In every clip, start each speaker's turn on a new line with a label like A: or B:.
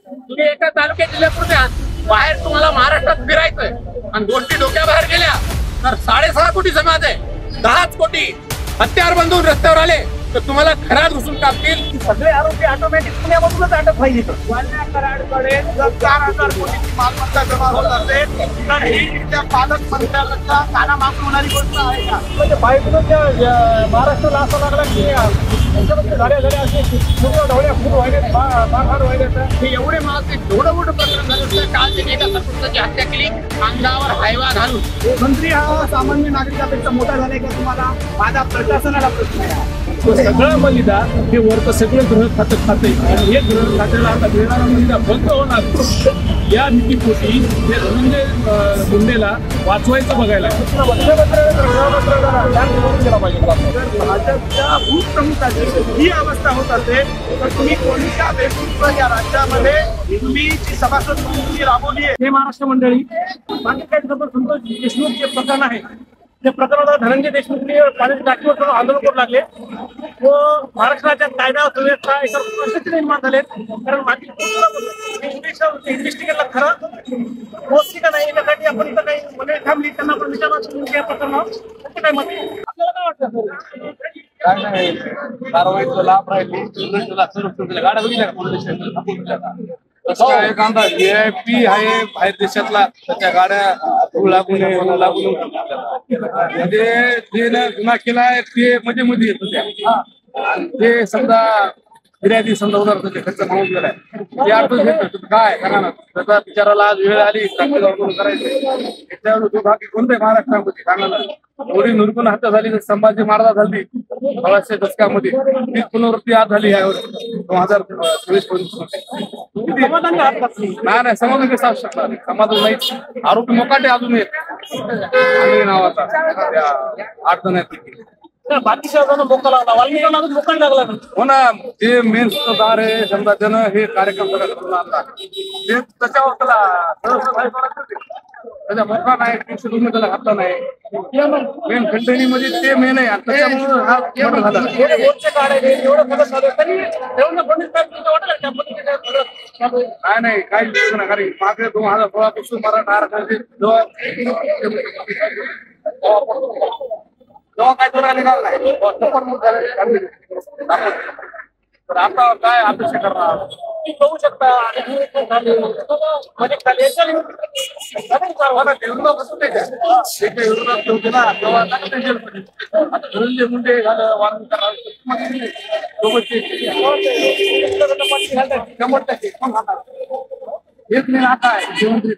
A: तुम्ही एका तालुक्यात जिल्ह्यापुरते आहात, बाहेर तुम्हाला महाराष्ट्रात फिरायचंय आणि गोष्टी डोक्याबाहेर गेल्या तर 6.5 कोटी समाज आहे, 10 कोटी हत्यार बांधून रस्त्यावर आले तर तुम्हाला घरात घुसून टाकतील.
B: सगळे आरोपी ऑटोमॅटिक पुण्यामधूनच अटक पाहिजे.
C: कराडकडे जर 4,000 कोटीची मालमत्ता जमा होत असेल तर ही त्या पालकमंत्र्यांचा काना मागून होणारी गोष्ट आहे का?
B: म्हणजे बाहेरून महाराष्ट्राला असं लागला की त्याच्यामध्ये झाल्या असे ढवळ्या फूल व्हायले, मारहाण व्हायले.
A: हे एवढे महाग एवढं मोठं प्रकरण झालं असतं. काल त्यांनी एका सरपंचाची हत्या केली अंगावर हायवा घालून.
C: मंत्री हा सामान्य नागरिकापेक्षा मोठा झालाय का तुम्हाला? माझा प्रशासनाला प्रश्न आहे.
B: सगळं बलिदान हे वरचं सगळं गृह खातं खाते आणि हे गृह खात्याला आता मिळणारा बलिदान बंद होणार या नीतीपोटी हे धनंजय मुंडेला वाचवायचं बघायला.
C: भाजपच्या भूप्रमुखाची ही अवस्था होत असेल तर तुम्ही कोणत्या बेसूर या राज्यामध्ये तुम्ही जी सभासद म्हणून राबवली आहे?
B: हे महाराष्ट्र मंडळी बाकी काही संतोष देशमुख जे प्रकरण आहे त्या प्रकरणाला धनंजय देशमुखने पाण्याची टाकीवर करून आंदोलन करू लागले व महाराष्ट्राच्या कायदा सुव्यवस्था याच्यावर प्रश्न निर्माण झाले. कारण बाकी इन्व्हेस्टिगेटला खरं पोहोचली का नाही याच्यासाठी आपण इथं काही मंडळी थांबली त्यांना आपण विचारणार या प्रकरणावर काय मत आपल्याला काय वाटतं?
D: काय नाही कारवाईचा लाभ राहिली गाड्या बघितल्या का पोलीस स्टेशनला? तसं काय एक अंदाज VIP आहे बाहेर देशातला त्याच्या गाड्या लागून म्हणजे जे गुन्हा केलाय ते मध्ये येत होत्या आणि ते समजा फिर्यादी समजा उदाहरण खर्च मागून गेलाय ते आठवून घेतो काय करा ना त्याचा बिचाराला आज वेळ आली करायचं त्याच्यावर बाकी कोणत्या महाराष्ट्रामध्ये सांगा एवढी निर्गुण हत्या झाली संभाजी महाराज झाली 1600 दशकामध्ये ती पुनरावृत्ती आज झाली यावर 2024 नाही समाधान कसं असू शकणार नाही. समाधान नाहीच. आरोपी मोकाटे अजून एक नावाचा 8 जण आहेत.
B: बाकी शहरांना मोका लागला वाल्मिकांना अजून मोका लागला
D: हो ना ते मेन सूत्रधार आहे समजा त्यानं हे कार्यक्रम आणला ते त्याच्यावर त्याच्या मोका नाही 300 रुपये त्याला घातला नाही. मेन खंडणीमध्ये ते मेन आहे त्याच्यामुळे हा मर्डर झाला. नाही काही दिवस ना कारण मागे 2016 पासून मराठा आरक्षणाचे जेव्हा काय जोर निघाला नाही तर आता काय अपेक्षा करणार
B: बघू शकता
D: धनंजय मुंडे झालं हेच नाही आता आहे मुख्यमंत्री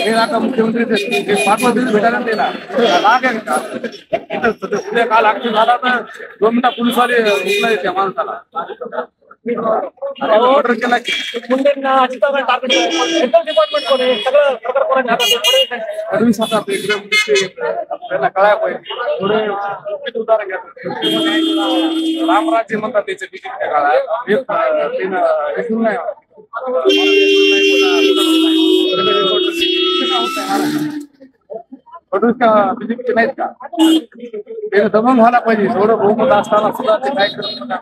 D: हे आता मुख्यमंत्री पाचवा दिवस भेटायला देणार लाग आहे का उद्या काल ऍक्सिडेंट झाला तर 2 मिनिटं पोलिसवाले उचलाय त्या माणसाला ऑर्डर केला की
B: मुंडेंना डिपार्टमेंट कोण सगळं प्रकार
D: फडणवीस आता त्यांना कळायला पाहिजे थोडे उदाहरण घ्या रामराज्य म्हणतात त्याचे तिकीट त्या काळात नाही फडणवीस का बीजेपीचे नाहीत का ते दमन व्हायला पाहिजे थोडं बहुमत असताना सुद्धा ते काय करत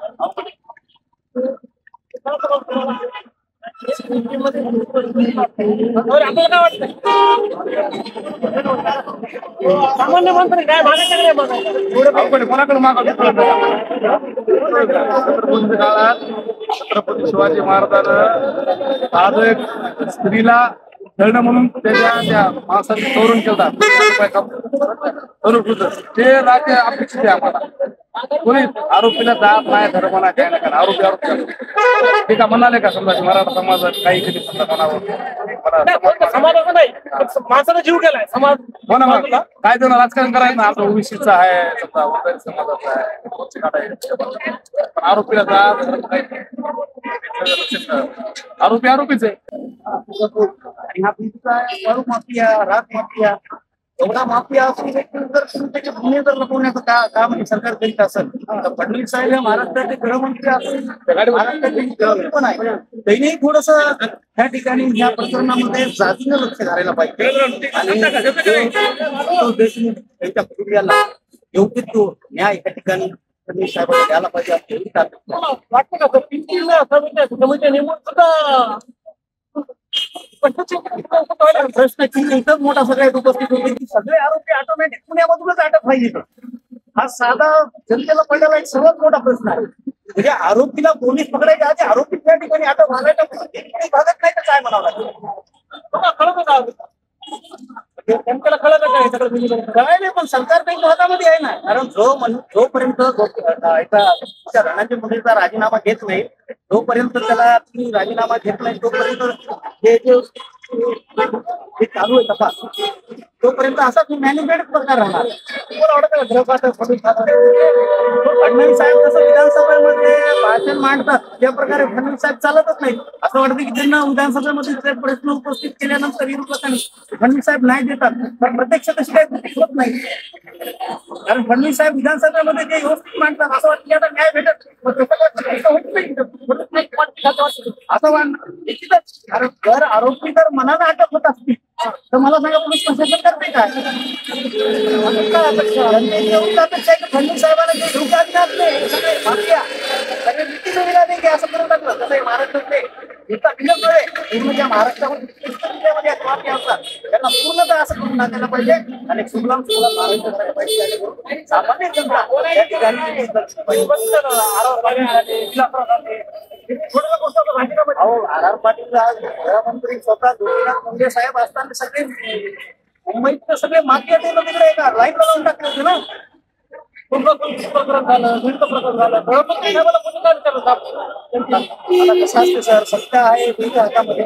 B: आपल्याला काय वाटतं सामान्य माणसाने काय मागायचं
D: कोणाकडे मागवलं काळात छत्रपती शिवाजी महाराजांना आज एक स्त्रीला धरणं म्हणून त्या माणसाने तोरण केलं ते राज्य अपेक्षित आहे आम्हाला. कोणी आरोपीला जात नाही धर्म नाही काय नाही आरोपी ते का म्हणाले का समजा मराठा समाजात काही कधी
B: समाजाचा नाही माणसाचा जीव गेलाय समाज
D: हो ना मग काय जण राजकारण करायचं ना आपला ओबीसीचा आहे समजा वंजारी समाजाचा आहे पण आरोपीला जात धर्म काही आरोपी आरोपीच आहे.
C: आणि हा बीजचा वाळू माफिया रात माफिया एवढा माफिया असून देखील जर त्याचे गुन्हे जर लपवण्याचं काम सरकार करीत असेल तर फडणवीस साहेब हे महाराष्ट्राचे गृहमंत्री असून महाराष्ट्राचे मुख्यमंत्री पण आहे त्यांनी थोडस ह्या ठिकाणी ह्या प्रकरणामध्ये जातीनं लक्ष घालायला पाहिजे आणि देशमुख त्यांच्या कुटुंबियाला योग्य तो न्याय या ठिकाणी फडणवीस साहेबांना द्यायला पाहिजे असं एवढी ताकद आहे.
B: तुम्हाला वाटतं का सर, 3 समित्या नेमून सुद्धा
C: प्रश्न इथंच मोठा सगळ्यात उपस्थित होते की सगळे आरोपी ऑटोमॅटिक पुण्यामधूनच अटक पाहिजे. हा साधा जनतेला पडलेला एक सर्वात मोठा प्रश्न आहे. म्हणजे आरोपीला पोलीस पकडायचे आधी आरोपी त्या ठिकाणी अटक व्हायला भागत नाही तर काय म्हणावं लागेल.
B: कळत का त्यांच्याला कळत काय सगळं
C: काय नाही पण सरकार काही हातामध्ये आहे ना. कारण जोपर्यंत धनंजय मुंडेचा राजीनामा घेत नाही जोपर्यंत त्याला तुम्ही राजीनामा घेत नाही तोपर्यंत हे जे चालू आहे तपास तोपर्यंत असा मॅन्युफॅक्चर प्रकार राहणार. फडणवीस साहेब जसं विधानसभेमध्ये भाषण मांडतात त्या प्रकारे फडणवीस साहेब चालतच नाही. असं वाटतं की त्यांना विधानसभेमध्ये प्रश्न उपस्थित केल्यानंतर विरोधकांनी फडणवीस साहेब नाही देतात पण प्रत्यक्ष तशी काही होत नाही. कारण फडणवीस साहेब विधानसभेमध्ये जे व्यवस्थित मांडतात असं वाटतं की आता न्याय भेटत असं निश्चितच. कारण जर आरोपी जर मनानं अटक होत असतील तर मला सांगा पोलीस प्रशासन करते काय. जनतेची एवढी अपेक्षा आहे की फडणवीस साहेबांना जे धोका दिलात नाही सगळे माफिया सगळे नीतीने दिला नाही की असं करून टाकलं तसं महाराष्ट्रातले इतका विलंब आहे म्हणजे महाराष्ट्रामध्ये माफिया असतात त्यांना पूर्णतः असं करून टाकायला पाहिजे आणि सुगलाम महाराष्ट्र करायला पाहिजे. सामान्य जनता या ठिकाणी आर पाटील गृहमंत्री स्वतः गोपीनाथ मुंडे साहेब असताना सगळे मुंबईत सगळे माफिया तिकडे लाईन लावून टाकले होते ना.
B: प्रकरण झालं प्रकरण झालं गृहमंत्री साहेबाला कोणी काय विचारलं
C: कसं असते सर सत्ता आहे तुमच्या हातामध्ये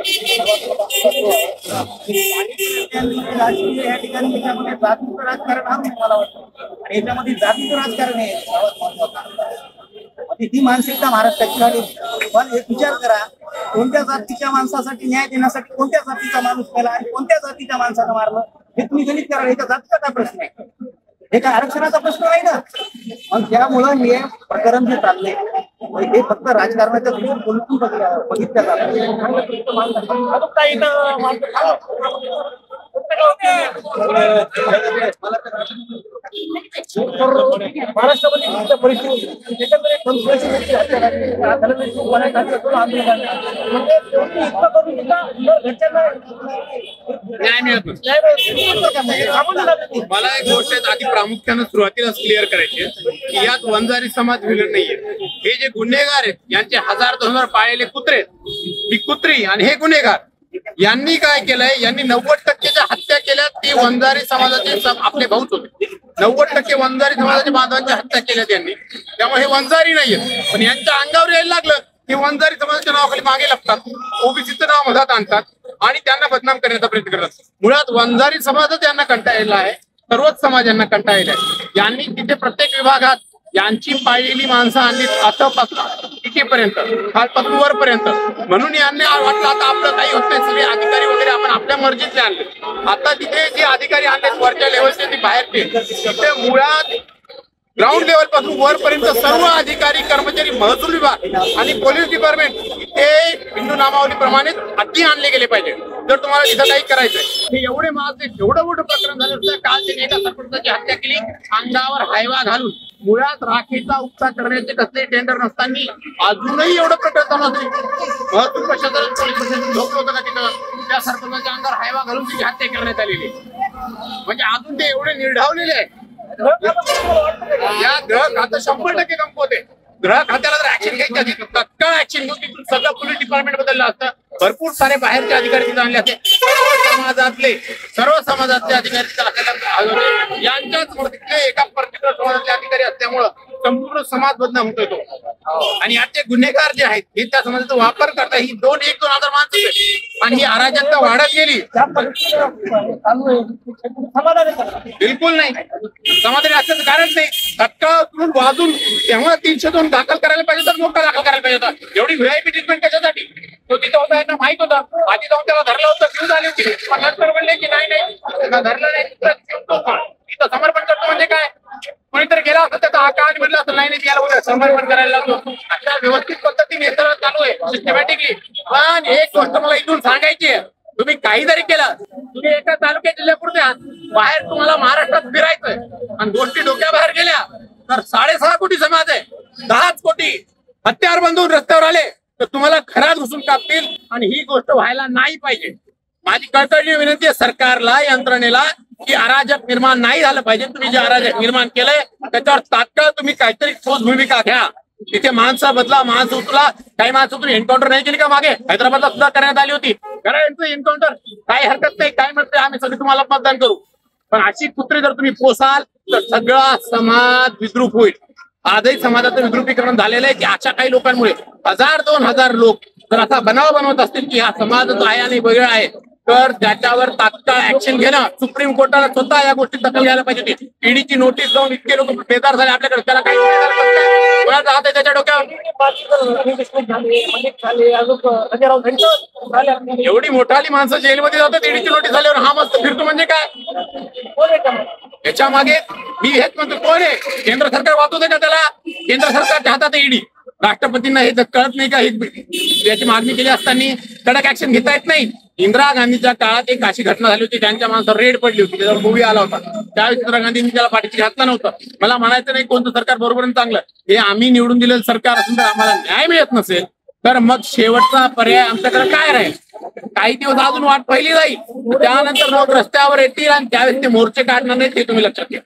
C: राजकीय या ठिकाणी त्याच्यामध्ये जातीचं राजकारण हा मला वाटतं आणि याच्यामध्ये जातीचं राजकारण आहे सर्वात महत्वाचं. ही मानसिकता महाराष्ट्राची झाली. पण एक विचार करा कोणत्या जातीच्या माणसासाठी न्याय देण्यासाठी कोणत्या जातीचा माणूस केला आणि कोणत्या जातीच्या माणसानं मारलं हे तुम्ही गणित करा. एका जातीचा काय प्रश्न आहे हे काय आरक्षणाचा प्रश्न नाही ना. मग त्यामुळं हे प्रकरण जे चालले हे फक्त राजकारणाच्या दृष्टीने बघितल्या जातात.
B: काही महाराष्ट्रामध्ये परिस्थिती
A: न्याय मिळत नाही. मला एक गोष्ट आधी प्रामुख्यानं सुरुवातीलाच क्लिअर करायची की यात वंजारी समाज विलन नाहीये. हे जे गुन्हेगार आहेत यांचे 1000-2000 पाळलेले कुत्रे ही कुत्री आणि हे गुन्हेगार यांनी काय केलंय यांनी 90% हत्या केल्या. ती वंजारी समाजाचे आपले भाऊच होते. 90% वंजारी समाजाच्या बांधवांची हत्या केल्या त्यांनी. त्यामुळे हे वंजारी नाहीये पण यांच्या अंगावर यायला लागलं की वंजारी समाजाच्या नावाखाली मागे लागतात ओबीसीचं नाव मधात आणतात आणि त्यांना बदनाम करण्याचा प्रयत्न करतात. मुळात वंजारी समाजच यांना कंटाळलेला आहे. सर्वच समाज यांना कंटाळलेला आहे. यांनी तिथे प्रत्येक विभागात यांची पाळलेली माणसं आणली आतापासून तिथेपर्यंत खालपासून वरपर्यंत. म्हणून यांनी वाटलं आता आपलं काही होत नाही सगळे अधिकारी वगैरे आपण आपल्या मर्जीचे आणले. आता तिथे जे अधिकारी आणले वरच्या लेवलचे ते बाहेरचे तिथे मुळात ग्राउंड लेवल पासून वरपर्यंत सर्व अधिकारी कर्मचारी महसूल विभाग आणि पोलीस डिपार्टमेंट इथे हिंदू नामावलीप्रमाणे अति आणले गेले पाहिजे. जर तुम्हाला इथं काही करायचंय हे एवढे माझे एवढं मोठं प्रकरण झालं होतं काल त्यांनी एका सरपंचाची हत्या केली अंगावर हायवा घालून. मुळात राखेचा उपसा करण्याचे कसले टेंडर नसताना अजूनही एवढं प्रकरण चालू असेल. महसूल प्रशासन पोलीस प्रशासन झोपलं होतं का तिथं त्या सरपंचाच्या अंगावर हायवा घालून त्याची हत्या करण्यात आलेली. म्हणजे अजून ते एवढे निर्ढावलेले आहे. या ग्रह खातं 100% कमवते. ग्रह खात्याला जर ऍक्शन घ्यायची आधी तत्काळ ऍक्शन घेऊन तिथून सगळं पोलीस डिपार्टमेंट बदललं असतं. भरपूर सारे बाहेरचे अधिकारी तिथे आणले असते. सर्व समाजातले अधिकारी यांच्याच तिथले एका पर्टिक्युलर समाजातले अधिकारी असल्यामुळं संपूर्ण समाज बदनाम होतोय तो. आणि याचे गुन्हेगार जे आहेत हे त्या समाजाचा वापर करतात. ही 2,000 माणसं आणि ही अराजकता वाढत गेली. बिलकुल नाही समाधानी असल्याचं कारण नाही. तत्काळ उचलून वाजून तेव्हा 302 दाखल करायला पाहिजे तर मोठा दाखल करायला पाहिजे होता. एवढी व्हीआयपी ट्रीटमेंट कशासाठी तो तिथं होता यांना माहित होता. आधी जाऊन त्याला धरलं होतं घेऊन आली होती पण नंतर म्हणले की नाही धरलं नाही तिथं समर्पण करतो. म्हणजे काय कोणीतरी गेला असं त्याचा आकार आणि म्हटलं असं नाही त्याला उद्या समर्पण करायला लागतो. अशा व्यवस्थित पद्धतीने हे सगळं चालू आहे सिस्टमॅटिकली. पण एक गोष्ट मला इथून सांगायची आहे तुम्ही काही जरी केलं तुम्ही एका तालुक्या जिल्ह्यापुरत्या बाहेर तुम्हाला महाराष्ट्रात फिरायचंय आणि गोष्टी डोक्याबाहेर गेल्या तर 6.5 कोटी समाज आहे, 10 कोटी हत्यार बांधून रस्त्यावर आले तर तुम्हाला खराच घुसून कापतील आणि ही गोष्ट व्हायला नाही पाहिजे. माझी कळकळी विनंती आहे सरकारला, यंत्रणेला, की अराजक निर्माण नाही झालं पाहिजे. तुम्ही जे अराजक निर्माण केलंय त्याच्यावर तात्काळ तुम्ही काहीतरी ठोस भूमिका घ्या. तिथे माणसं बदला, माणसं उचला. काही माणसं तुम्ही एन्काउंटर नाही केली का मागे? हैदराबादला सुद्धा करण्यात आली होती. करा यांचं एन्काउंटर, काही हरकत नाही. काय म्हणते आम्ही सगळे तुम्हाला मतदान करू. पण अशी कुत्री जर तुम्ही पोसाल तर सगळा समाज विद्रूप होईल. आजही समाजाचं विद्रुपीकरण झालेलं आहे की अशा काही लोकांमुळे 1000-2000 लोक जर असा बनाव बनवत असतील की हा समाज जो आहे आणि वेगळा आहे, तर त्याच्यावर तात्काळ ऍक्शन घेणं. सुप्रीम कोर्टाला स्वतः या गोष्टीत दखल घ्यायला पाहिजे होती. ईडीची नोटीस जाऊन इतके लोक बेजार झाले आपल्याकडे, त्याला काही कोणाचा हात आहे त्याच्या डोक्यावर? एवढी मोठाली माणसं जेलमध्ये जातात ईडीची नोटीस झाल्यावर, हा मस्त फिरतो म्हणजे काय? याच्या मागे मी हेच म्हणतो, कोण आहे? केंद्र सरकार वाचवते का त्याला? केंद्र सरकारच्या हातात ईडी. राष्ट्रपतींना हे कळत नाही का? याची मागणी केली असताना कडक ऍक्शन घेता येत नाही. इंदिरा गांधीच्या काळात एक अशी घटना झाली होती, त्यांच्या माणसावर रेड पडली होती, त्याच्यावर मूवी आला होता. त्यावेळेस इंदिरा गांधींनी त्याला पाठीशी घातलं नव्हतं. मला म्हणायचं नाही कोणतं सरकार बरोबर आणि चांगलं, हे आम्ही निवडून दिलेलं सरकार असून जर आम्हाला न्याय मिळत नसेल तर मग शेवटचा पर्याय आमच्याकडे काय राहील? काही दिवस अजून वाट पहिली जाईल, त्यानंतर लोक रस्त्यावर येतील आणि त्यावेळेस ते मोर्चे काढणार नाही, ते तुम्ही लक्षात घ्या.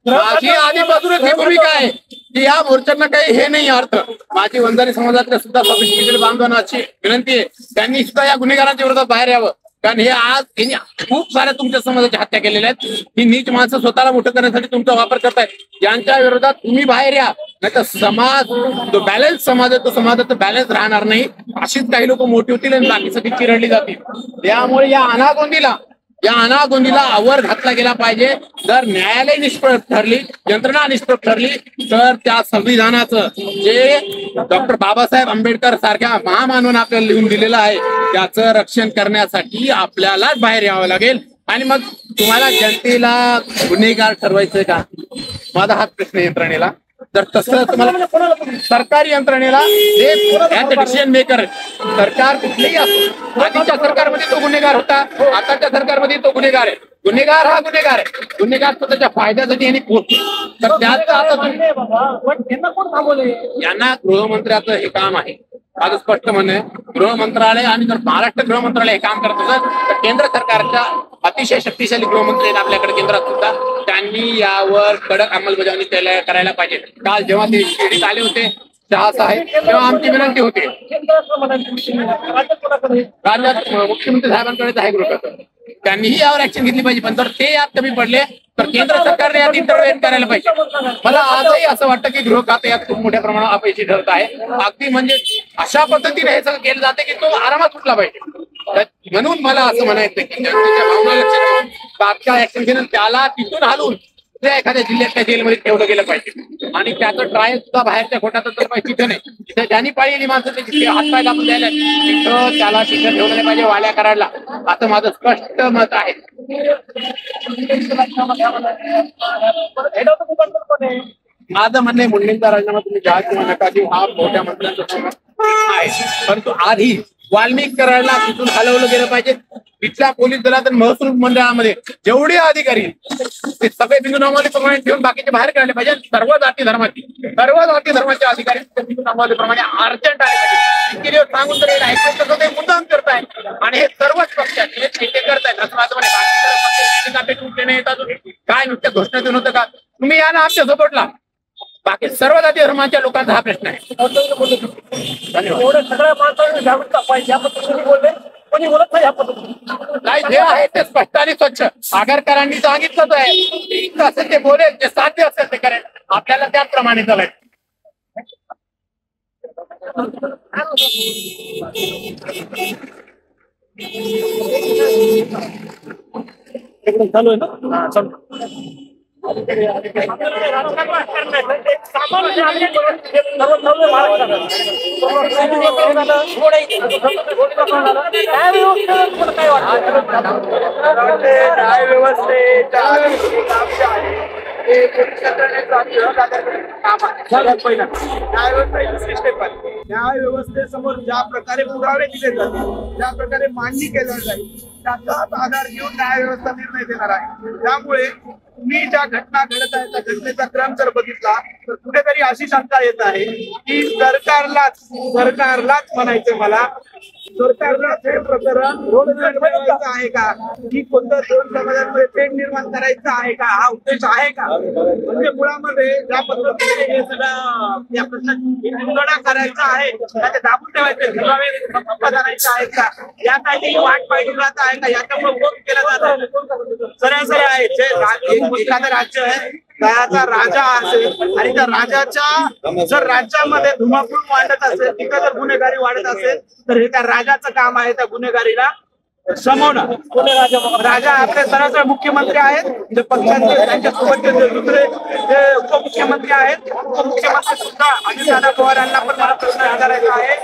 A: माझी आधीपासूनच ही भूमिका आहे की या मोर्चांना काही हे नाही अर्थ. माझी वंजारी समाजातल्या सुद्धा समिती बांधवांना अशी विनंती आहे, त्यांनी सुद्धा या गुन्हेगारांच्या विरोधात बाहेर यावं. कारण हे आज यांनी खूप साऱ्या तुमच्या समाजाच्या हत्या केलेल्या आहेत. ही नीच माणसं स्वतःला मोठं करण्यासाठी तुमचा वापर करतायत. यांच्या विरोधात तुम्ही बाहेर या, नाही तर समाज जो बॅलन्स समाज आहे तो समाजाचा बॅलन्स राहणार नाही. अशीच काही लोक मोठी होतील आणि बाकी सगळी चिरडली जातील. त्यामुळे या अनागोंदीला आवर घातला गेला पाहिजे. जर न्यायालय निष्प्रभ ठरली, यंत्रणा निष्प्रभ ठरली, तर त्या संविधानाचं जे डॉक्टर बाबासाहेब आंबेडकर सारख्या महामानवानं आपल्याला लिहून दिलेलं आहे त्याचं रक्षण करण्यासाठी आपल्यालाच बाहेर यावं लागेल. आणि मग तुम्हाला जनतेला गुन्हेगार ठरवायचंय का? माझा हाच प्रश्न यंत्रणेला. जर तसं तुम्हाला सरकारी यंत्रणेला जे डिसिजन मेकर सरकार कुठलेही असो, आधीच्या सरकारमध्ये तो गुन्हेगार होता, आताच्या सरकारमध्ये तो गुन्हेगार आहे. गुन्हेगार हा गुन्हेगार आहे. गुन्हेगार स्वतःच्या फायद्यासाठी यांनी पोहोचतो. तर त्याचं आता यांना गृहमंत्र्याचं हे काम आहे. माझं स्पष्ट म्हणणं आहे, गृह मंत्रालय आणि जर महाराष्ट्र गृह मंत्रालय हे काम करत असेल तर केंद्र सरकारच्या अतिशय शक्तिशाली गृहमंत्री आहेत आपल्याकडे केंद्रात सुद्धा, त्यांनी यावर कडक अंमलबजावणी करायला पाहिजे. काल जेव्हा ते ईडीत आले होते शहा साहेब, तेव्हा आमची विनंती होती राज्यात मुख्यमंत्री साहेबांकडेच आहे गृह, त्यांनीही यावर ऍक्शन घेतली पाहिजे. पण जर ते यात कमी पडले तर केंद्र सरकारने यात इंटरव्हेन करायला पाहिजे. मला आजही असं वाटतं की गृह खाते यात खूप मोठ्या प्रमाणात अपयशी ठरत आहे. अगदी म्हणजे अशा पद्धतीने हे सगळं केलं जाते की तो आरामात सुटला पाहिजे. म्हणून मला असं म्हणायचं की जनतेच्या भावना लक्षात घेऊन तात्काळ ऍक्शन घेऊन त्याला तिथून हालून एखाद्या जिल्ह्यातल्या जेलमध्ये ठेवलं गेलं पाहिजे. आणि त्याचं ट्रायल सुद्धा बाहेरच्या खोट्याचं तर पाहिजे तिथे नाही, तिथे ज्यांनी पाळलेली माणसं त्याची हातपाय दाबून द्यायला तिथं त्याला तिथं ठेवलं नाही पाहिजे वाल्या करायला, असं माझं स्पष्ट मत आहे. माझं म्हणणं मुंडेंचा राजीनामा तुम्ही घ्या किंवा नका देऊ, हा मोठ्या मंत्र्यांचा आहे. परंतु आधी वाल्मिक करायला तिथून हलवलं गेलं पाहिजे. तिथल्या पोलीस दलात महसूल मंडळामध्ये जेवढे अधिकारी ते सगळे बिंदू नामावलीप्रमाणे ठेवून बाकीचे बाहेर काढले पाहिजे. सर्व जाती धर्माचे अधिकारी बिंदू नामावलीप्रमाणे अर्जंट आले पाहिजे. इतके दिवस सांगून तरी ऐकायचं तसं ते मुद्दाम करताय आणि हे सर्वच पक्षाचे नेते करतायत. असं माझं म्हणे काय नुसत्या घोषणा देऊन होतं का? तुम्ही या ना आमच्या सपोर्टला. बाकी सर्व जाती धर्माच्या लोकांचा हा प्रश्न आहे.
B: धन्यवाद. सगळ्या माणसांनी जागरूकता पाहिजे याबद्दल बोलले, कोणी बोलत नाही.
A: नाही, जे आहे ते स्पष्ट आणि स्वच्छ आगरकरांनी सांगितलंच आहे. असेल ते बोलेल, जे साध्य असेल ते करेल. आपल्याला त्याचप्रमाणे चालायचं.
B: चालू आहे ना?
C: न्याय व्यवस्थेसमोर ज्या प्रकारे पुरावे दिले जातील, ज्या प्रकारे मांडणी केल्या जाईल, त्याचाच आधार घेऊन न्याय व्यवस्था निर्णय देणार आहे. त्यामुळे तुम्ही ज्या घटना घडत आहे त्या घटनेचा क्रम जर बघितला तर कुठेतरी अशी शंका येत आहे की सरकारलाच म्हणायचं मला, सरकारलाच हे प्रकरण रोड ठेवायचं आहे का, की कोणत्या दोन समाजांमध्ये तेढ निर्माण करायचं आहे का, हा उद्देश आहे का? म्हणजे मुळामध्ये ज्या पद्धतीने हे सगळं या प्रश्नाची उलगडा करायचा आहे त्याचे दाबून ठेवायचे करायचं आहे का, यासाठी वाट पाहिजे जात आहे का, याच्यामुळे विरोध केला जात आहे. सरळ आहे जे एखादं राज्य आहे त्याचा राजा असेल आणि त्या राजाच्या जर राज्यामध्ये धुमाकूळ वाढत असेल, तिथं जर गुन्हेगारी वाढत असेल तर हे त्या राजाचं काम आहे त्या गुन्हेगारीला शमवणं. राजा आपले सरळ मुख्यमंत्री आहेत, जे पक्षांचे त्यांच्यासोबतचे जे दुसरे जे उपमुख्यमंत्री आहेत, उपमुख्यमंत्री सुद्धा अजितदादा पवार यांना पण मला प्रश्न विचारायचा आहे.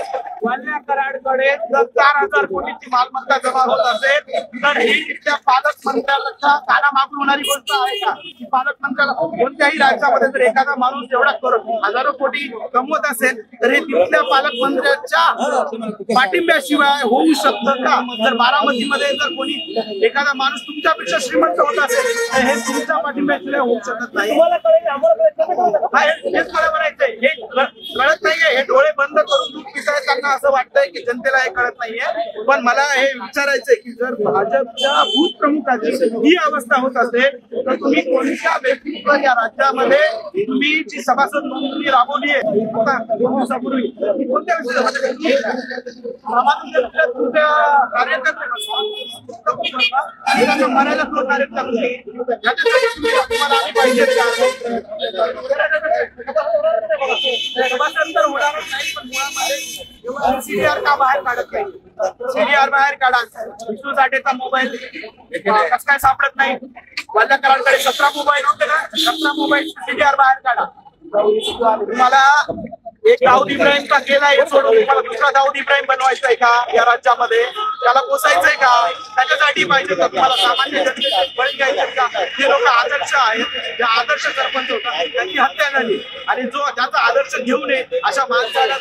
C: वाल्या कराडकडे जर 4,000 कोटीची मालमत्ता जमा होत असेल तर ही तिथल्या पालकमंत्र्याला काना मागून होणारी गोष्ट आहे का? की पालकमंत्र्याला कोणत्याही राज्यामध्ये जर एखादा माणूस एवढा हजारो कोटी कमवत असेल तर हे तिथल्या पालकमंत्र्याच्या पाठिंब्याशिवाय होऊ शकतं का? जर बारामतीमध्ये जर कोणी एखादा माणूस तुमच्यापेक्षा श्रीमंत होत असेल तर हे तुमच्या पाठिंब्याशिवाय होऊ शकत नाही. हेच मला म्हणायचंय, हे कळत नाहीये, हे डोळे बंद करून दूध पिताय त्यांना असं वाटतंय की जनतेला हे कळत नाहीये. पण मला हे विचारायचंय की जर भाजपच्या बूथ प्रमुखाची ही अवस्था होत असेल तर तुम्ही कोणत्या व्यक्तीत्व या राज्यामध्ये तुम्ही जी सभासद नोंदणी राबवली आहे आता 2 दिवसापूर्वी कोणत्या कार्यकर्ते मरायला पाहिजे सीडीआर का बाहेर काढत नाही, सीडीआर बाहेर काढा. विष्णू साठेचा मोबाईल कसं काय सापडत नाही? वाल्या कराडकडे 17 मोबाईल होते ना, 17 मोबाईल सीडीआर बाहेर काढा. तुम्हाला एक दाऊद इब्राहिमचा केला हे सोडून तुम्हाला दुसरा दाऊद इब्राहिम बनवायचंय का या राज्यामध्ये? त्याला पोसायचंय का? त्याच्यासाठी पाहिजे का तुम्हाला सामान्य जनतेचे बळी घ्यायचे का? जे लोक आदर्श आहेत, जे आदर्श सरपंच होतात त्यांची हत्या झाली आणि जो ज्याचा आदर्श घेऊ नये अशा माणसाला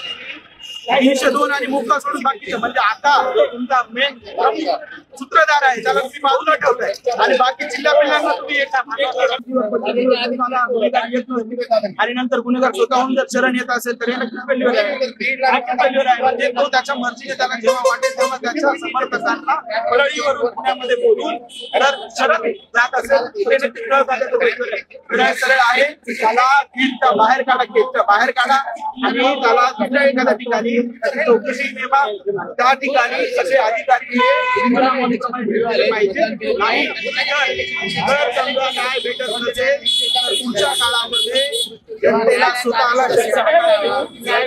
C: 302 आणि मुक्का सोडून बाकीचे म्हणजे आता तुमचा मेन सूत्रधार आहे त्याला तुम्ही बाजूला ठेवताय आणि बाकी जिल्हा पिल्लांना तुम्ही आणि नंतर गुन्हेगार स्वतःहून जर शरण येत असेल तर म्हणजे तो त्याच्या मर्जीने त्याला जेव्हा वाटेल तेव्हा त्याच्या समर्थकांना परळीवरून पुण्यामध्ये बोलून जर शरण जात असेल तर सरळ आहे त्याला गेटच्या बाहेर काढा, गेटच्या बाहेर काढा आणि त्याला दुसऱ्या एखाद्या ठिकाणी चौकशी नेमा. त्या ठिकाणी असे अधिकारी पाहिजे नाही. जर समजा न्याय भेटत नसेल तर पुढच्या काळामध्ये जनतेला स्वतःला न्याय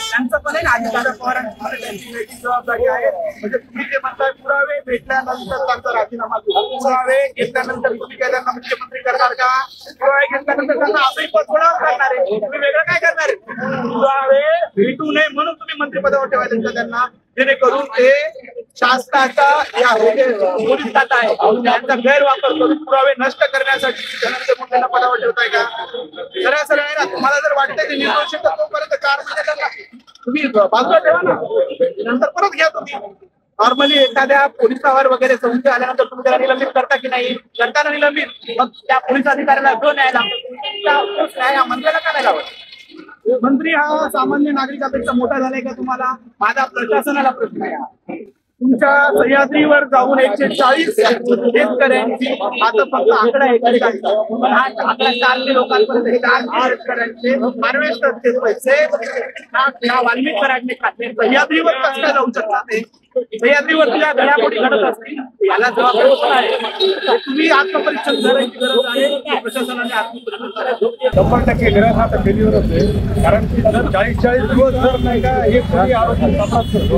C: त्यांचं पण आहे ना, अजितदादा पवारांची त्यांची वेगळी जबाबदारी आहे. म्हणजे तुम्ही जे म्हणताय पुरावे भेटल्यानंतर त्यांचा राजीनामा घेऊ, पुरावे घेतल्यानंतर तुम्ही काय त्यांना मुख्यमंत्री करणार का? पुरावे घेतल्यानंतर त्यांना आपली पद कोणावर करणार आहे? तुम्ही वेगळं काय करणार आहे? पुरावे भेटू नये म्हणून तुम्ही मंत्रिपदावर ठेवायचं का त्यांना? जेणेकरून ते शासनाचा या पोलीस खाता आहे त्यांचा गैरवापर करून पुरावे नष्ट करण्यासाठी त्यांना पदावर ठेवताय का? सरळ आहे ना. तुम्हाला जर वाटतंय ते निर्दोष तर तोपर्यंत 4 महिने त्यांना तुम्ही बाजूला ठेवा ना, नंतर परत घ्या तुम्ही. नॉर्मली एखाद्या पोलिसावर वगैरे संशय आल्यानंतर तुम्ही त्याला निलंबित करता की नाही? करताना निलंबित, मग त्या पोलीस अधिकाऱ्याला जो न्याय लागतो न्याय मंत्र्याला का नाही लावत? मंत्री हा सामान्य नागरिकापेक्षा मोठा झालाय का तुम्हाला? माझा प्रशासनाला प्रश्न आहे. तुमच्या सह्याद्रीवर जाऊन 140 शेतकऱ्यांची आता फक्त आकडा आहे पण हा आकडा 400 लोकांपर्यंत 400 शेतकऱ्यांचे हार्वेस्टरचे पैसे वाल्मिक कराडने खाते. सह्याद्रीवर कसं काय जाऊ शकतात? ते सह्याद्रीवर तुझ्या घडामोडी घडत असतील याला जबाबदार कोण आहे? तुम्ही आत्मपरीक्षण करायची गरज आहे. प्रशासनाने आत्मपरीक्षण करायचं
D: 100% निराधार फेल्युअरच आहे. कारण की जर 40 दिवस जर नाही का एक कोणी आरोपी तपास करतो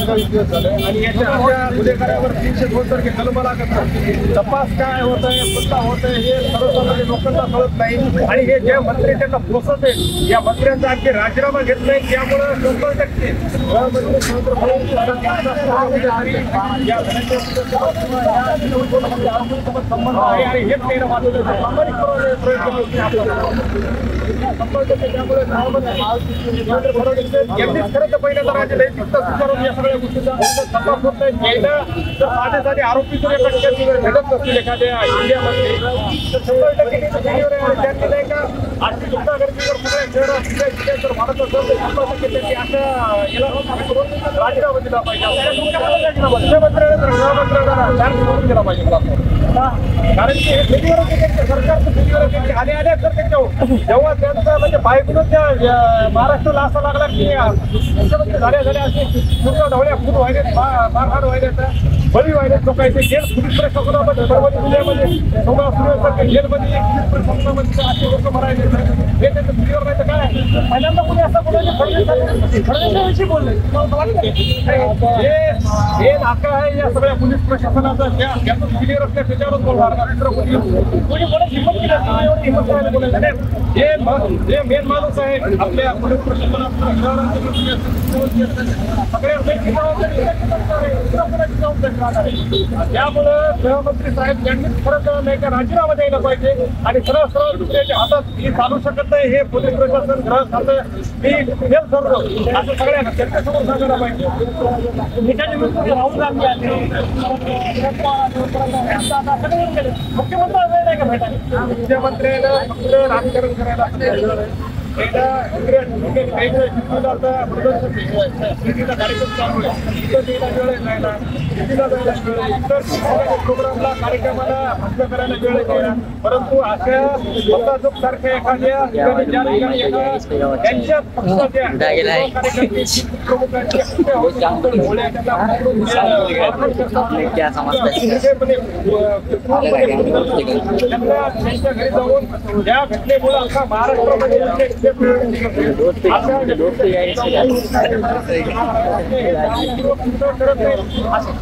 D: 40 दिवस झाले आणि याच्या गुन्हेगारावर 372 कलम लागत नाही. तपास काय होत आहे, कोणता होत आहे हे सर्वसामान्य
B: लोकांना कळत नाही आणि हे जे मंत्री त्यांना पोसत आहेत या मंत्र्यांचा आणखी राजीनामा घेत नाही त्यामुळे 100% गृहमंत्री देवेंद्र फडणवीस या धनंजय संबंध आहे आणि हेच काही वाचवण्याचा प्रामाणिक प्रयत्न त्यामुळे देवेंद्र फडणवीस यांनीच खरं तर पहिल्यांदा राज्य नैतिकता स्वीकारून या सगळ्या गोष्टीचा तपास होत नाही. जर माझ्यासाठी आरोपी जर एका ठिकाणी घडत नसतील एखाद्या इंडियामध्ये तर 100% त्यांनी नाही का आजची गुंडागर्दी जर सगळ्या शहरात जर भारत असेल तर 100% त्यांनी अशा याला राजीनामा दिला पाहिजे. मुख्यमंत्र्यांना गृहमंत्र्यांना दिला पाहिजे कारण की हे फेरीवर सरकारचं फेरीवर आले आल्या तर जेव्हा त्यांचा म्हणजे बायकोनं त्या महाराष्ट्राला असा लागला की मुख्यमंत्री झाल्या असे पूर्ण ढवळ्या खूप व्हायले मारहाण व्हायला बळी व्हायले लोकांचे जेल पोलीस प्रशासनामध्ये परभणी जिल्ह्यामध्ये सोमवार जेलमध्ये प्रशासनामध्ये असे लोक मरायले हे त्यांचं फेरीवर नाही तर काय पहिल्यांदा कोणी असं बोलायचे फडणवीसांविषयी बोलले हे नाका आहे या सगळ्या पोलीस प्रशासनाचा ज्याचं फेरीवर असल्या त्याच्यावरच बोलणार कोणी बोलत हिंमत केली एवढी हिंमत करायला बोलायचं जे मेन माणूस आहे आपल्या पोलीस प्रशासनात त्यामुळे गृहमंत्री साहेब यांनीच खरं तर नाही का राजीनामा द्यायला पाहिजे आणि सरळ सरळ दुसऱ्याच्या हातात ही चालू शकत नाही हे पोलीस प्रशासन गृह खातं मी फेल ठरलो असं सगळ्यांना त्यांच्यासमोर सांगायला पाहिजे. राहुल गांधी मुख्यमंत्री नाही का भेटायला मुख्यमंत्र्याला फक्त राजकारण करायला एकदा कार्यक्रम चालू आहे प्रोग्रामला कार्यक्रमाला भाषण करायला वेळ आहे परंतु अशा स्वतःच सारख्या एखाद्या त्यांच्या पक्षाच्या त्यांच्या घरी जाऊन या घटनेमुळे असा महाराष्ट्रामध्ये अशी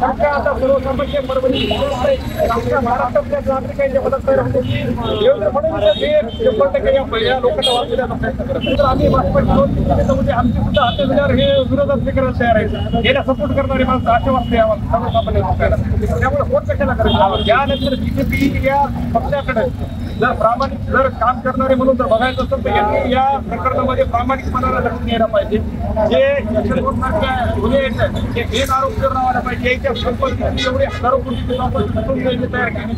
B: शंका आता सर्वसामान्य परभणी महाराष्ट्रातल्या नागरिकांच्या मदत देवेंद्र फडणवीस हे 100% या पहिल्या लोकांना वाचवण्याचा प्रयत्न करत तर आम्ही म्हणजे आमची सुद्धा हाते दिल्यावर हे विरोधात स्वीकारायला तयार आहे याला सपोर्ट करणारी माणसं असे वाटते सर्वसामान्य लोकांना त्यामुळे फोन कशाला करायचं यानंतर बीजेपी या पक्षाकडे जर काम करणारे म्हणून जर बघायचं असेल तर यांनी या प्रकरणामध्ये प्रामाणिकपणाला लक्ष द्यायला पाहिजे जे गुन्हे आहेत ते एक आरोप करण्याला पाहिजे याच्या संपत्ती एवढे हजारो कोटीची संपत्ती तयार केली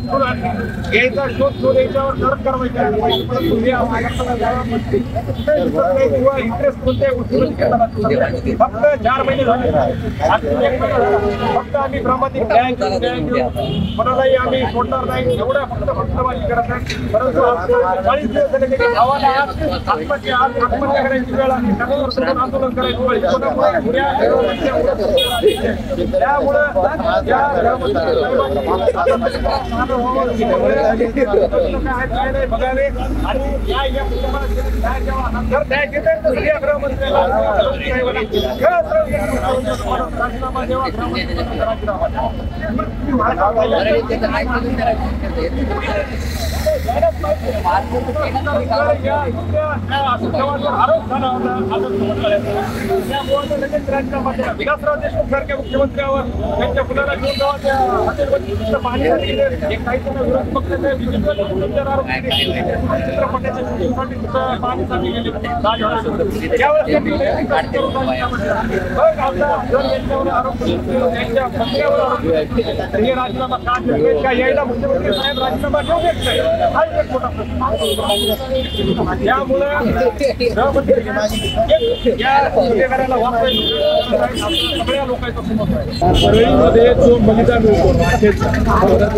B: याचा शोध घेऊन याच्यावर कडक कारवाई करायला पाहिजे परंतु किंवा इंटरेस्ट कोणत्या गोष्टीमध्ये घेताना फक्त 4 महिने झाले फक्त आम्ही प्रामाणिक न्याय घेऊ कोणालाही आम्ही सोडणार नाही एवढ्या फक्त फक्तबाजी करत नाही परंतु 40 दिवस झाले की गावाला आत्महत्या करायची वेळ आली आंदोलन करायची वेळ त्यामुळे बघावे आणि जर न्याय घेत तर या गृहमंत्र्याला राजीनामा द्यावा राजीनामा विलासराव देशमुख सारख्या मुख्यमंत्र्यावर त्यांच्या मुलाला घेऊन जावा हॉटेलमध्ये पाहण्यासाठी काही जण विरोध पक्षाचे चित्रपटाच्या शूटिंगसाठी पाहण्यासाठी गेले त्यावेळेस आरोप त्यांच्या पक्षावर आरोप हे राजीनामा का यायला मुख्यमंत्री साहेब राजीनामा घेऊ देत नाही हा एक मोठा प्रश्न त्यामुळे या गुन्हेगाराला सगळ्या लोकांचा समज आहे
E: परळीमध्ये जो बलिदान मिळतो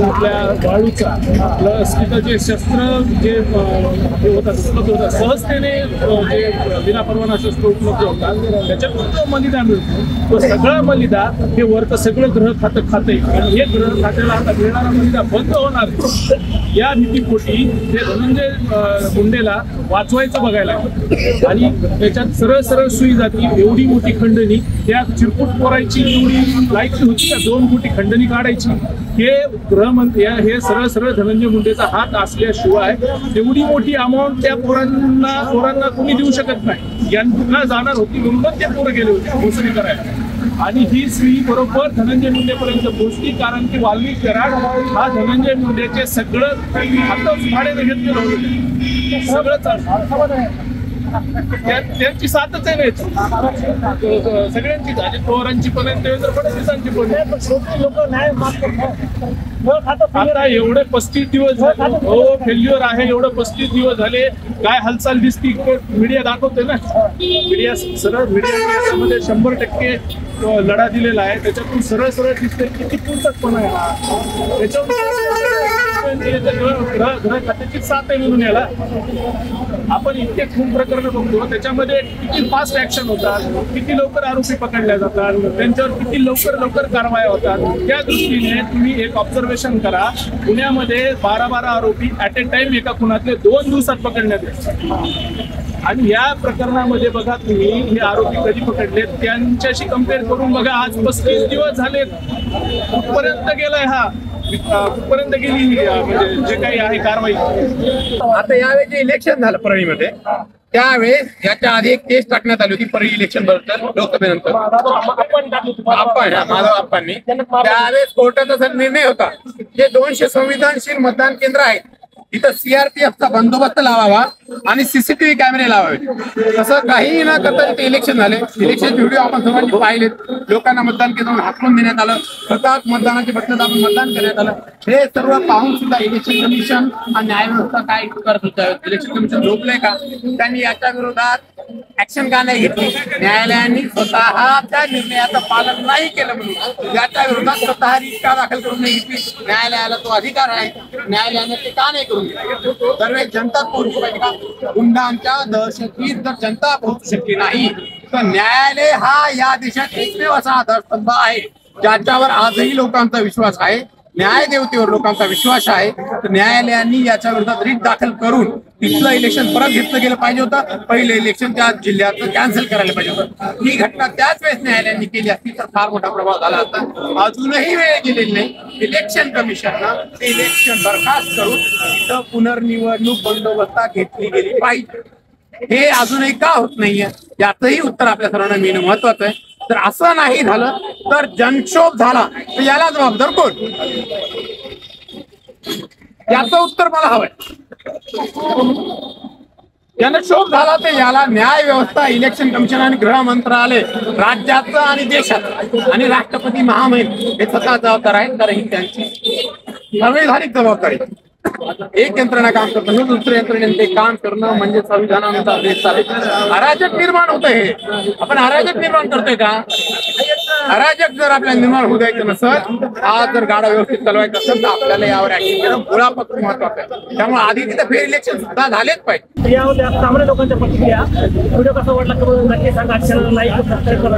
E: आपल्या वाळूचा प्लस तिथं जे शस्त्र जे होतात उपलब्ध होतात सहजतेने जे विना परवाना शस्त्र उपलब्ध होतात त्याच्यातून जो बलिदान मिळतो तो सगळं बलिदान हे वरचं सगळं ग्रह खातं खाते आणि हे ग्रह खात्याला आता मिळणारा बलिदान बंद होणार या भीतीपोटी ते धनंजय मुंडेला वाचवायचं बघायला आणि त्याच्यात सरळ सरळ सुई जाती एवढी मोठी खंडणी, त्या चिरकुट पोरायची एवढी लायकी होती का 2 कोटी खंडणी काढायची? हे गृहमंत्री हे सरळ सरळ धनंजय मुंडेचा हात असल्याशिवाय तेवढी मोठी अमाऊंट त्या पोरांना कोणी देऊ शकत नाही. यांना जाणार होती म्हणून ते पोरं गेले होते भोसडी करायला. आणि ही स्त्री बरोबर धनंजय मुंडेपर्यंत पोहोचली, कारण की वाल्मिक कराड हा धनंजय मुंडेचे सगळं हातच भाड्याने घेतलेलं होतं, सगळं त्यांची साथच आहे सगळ्यांची, अजित पवारांची पण देवेंद्र फडणवीसांची पण.
B: लोक न्याय मागतात.
E: आता एवढे 35 दिवस झाले हो फेल्युअर आहे, एवढं 35 दिवस झाले. काय हालचाल दिसती मीडिया दाखवते ना, मीडिया सरळ मीडियामध्ये 100% लढा दिलेला आहे, त्याच्यातून सरळ सरळ दिसते किती पूर्तकपणा आहे हा. ग्रह खात्याची साथ आहे म्हणून याला. आपण इतके खून प्रकरण बघतो, त्याच्यामध्ये किती फास्ट ऍक्शन होतात, किती लवकर आरोपी पकडल्या जातात, त्यांच्यावर किती लवकर कारवाया होतात. त्या दृष्टीने तुम्ही एक ऑब्झर्वेशन करा, पुण्यामध्ये 12 आरोपी ऍट ए टाइम एका खुनातले 2 दिवसात पकडण्यात येतात. आणि या प्रकरणामध्ये बघा तुम्ही हे आरोपी कधी पकडले त्यांच्याशी कम्पेअर करून बघा, आज 35 दिवस झाले, कुठपर्यंत गेलाय हा, कुठपर्यंत गेली म्हणजे जे काही आहे कारवाई.
A: आता यावेळी जे इलेक्शन झालं परळीमध्ये, त्यावेळेस याच्या आधी एक केस टाकण्यात आली होती परळी इलेक्शन बद्दल लोकसभेनंतर माधव आप्पांनी. त्यावेळेस कोर्टाचा असा निर्णय होता जे 200 संविधानशील मतदान केंद्र आहेत तिथं सीआरपीएफचा बंदोबस्त लावावा आणि सीसीटीव्ही कॅमेरे लावावे. तसं काही न करता तिथे इलेक्शन झाले. इलेक्शन व्हिडिओ आपण सर्वांनी पाहिलेत. लोकांना मतदान केंद्रावर हाकलून देण्यात आलं, स्वतः मतदानाचे बटन दाबून मतदान करण्यात आलं. हे सर्व पाहून सुद्धा इलेक्शन कमिशन आणि न्यायव्यवस्था काय करत होतं? इलेक्शन कमिशन झोपलंय का? त्यांनी याच्या विरोधात ऍक्शन का नाही घेतली? न्यायालयाने स्वतः त्या निर्णयाचं पालन नाही केलं म्हणून याच्या विरोधात स्वतः रीट का दाखल करून नाही घेतली? न्यायालयाला तो अधिकार आहे, न्यायालयाने ते का नाही करून घेतले? दरवेळेस जनता पोहोचू पाहिजे का? गुंडांच्या दहशतीत जर जनता पोहोचू शकली नाही तर न्यायालय हा या देशात एकमेव असा आधारस्तंभ आहे ज्याच्यावर आजही लोकांचा विश्वास आहे, न्यायदेवतेवर लोकांचा विश्वास आहे. तर न्यायालयाने याच्या विरोधात रीट दाखल करून तिथलं इलेक्शन परत घेतलं गेलं पाहिजे होतं. पहिले इलेक्शन त्या जिल्ह्याचं कॅन्सल करायला पाहिजे होतं. ही घटना त्याच वेळेस न्यायालयाने केली असती तर फार मोठा प्रभाव झाला असता. अजूनही वेळ गेलेली नाही. इलेक्शन कमिशननं ते इलेक्शन बरखास्त करून तिथं पुनर्निवडणूक बंदोबस्तात घेतली गेली पाहिजे. हे अजूनही का होत नाहीये याचंही उत्तर आपल्या सर्वांना मिळणं महत्वाचं आहे. जर असं नाही झालं तर जनक्षोभ झाला तर याला जबाबदार कोण? याचं उत्तर मला हवंय. जनक्षोभ झाला तर याला न्याय व्यवस्था, इलेक्शन कमिशन आणि गृह मंत्रालय राज्याचं आणि देशाचं आणि राष्ट्रपती महामहिम हे स्वतः जबाबदार आहेत. तर ही त्यांची संवैधानिक जबाबदारी. एक यंत्रणा काम करतं, दुसऱ्या यंत्रणेने ते काम करणं म्हणजे संविधानानुसार देश चालेल. अराजक निर्माण होतं. हे आपण अराजक निर्माण करतोय का? अराजक जर आपल्याला निर्माण होऊ द्यायचं नसेल, आज जर गाडा व्यवस्थित चालवायचं असेल तर आपल्याला यावर ऍक्शन घेणं मुळापासून महत्वाचं आहे. त्यामुळे आधी तिथे फेर इलेक्शन सुद्धा झालेच पाहिजे.
B: यावर सामान्य लोकांच्या प्रतिक्रिया व्हिडिओ कसा वाटला नक्की सांगा. लाईक सबस्क्राईब करा.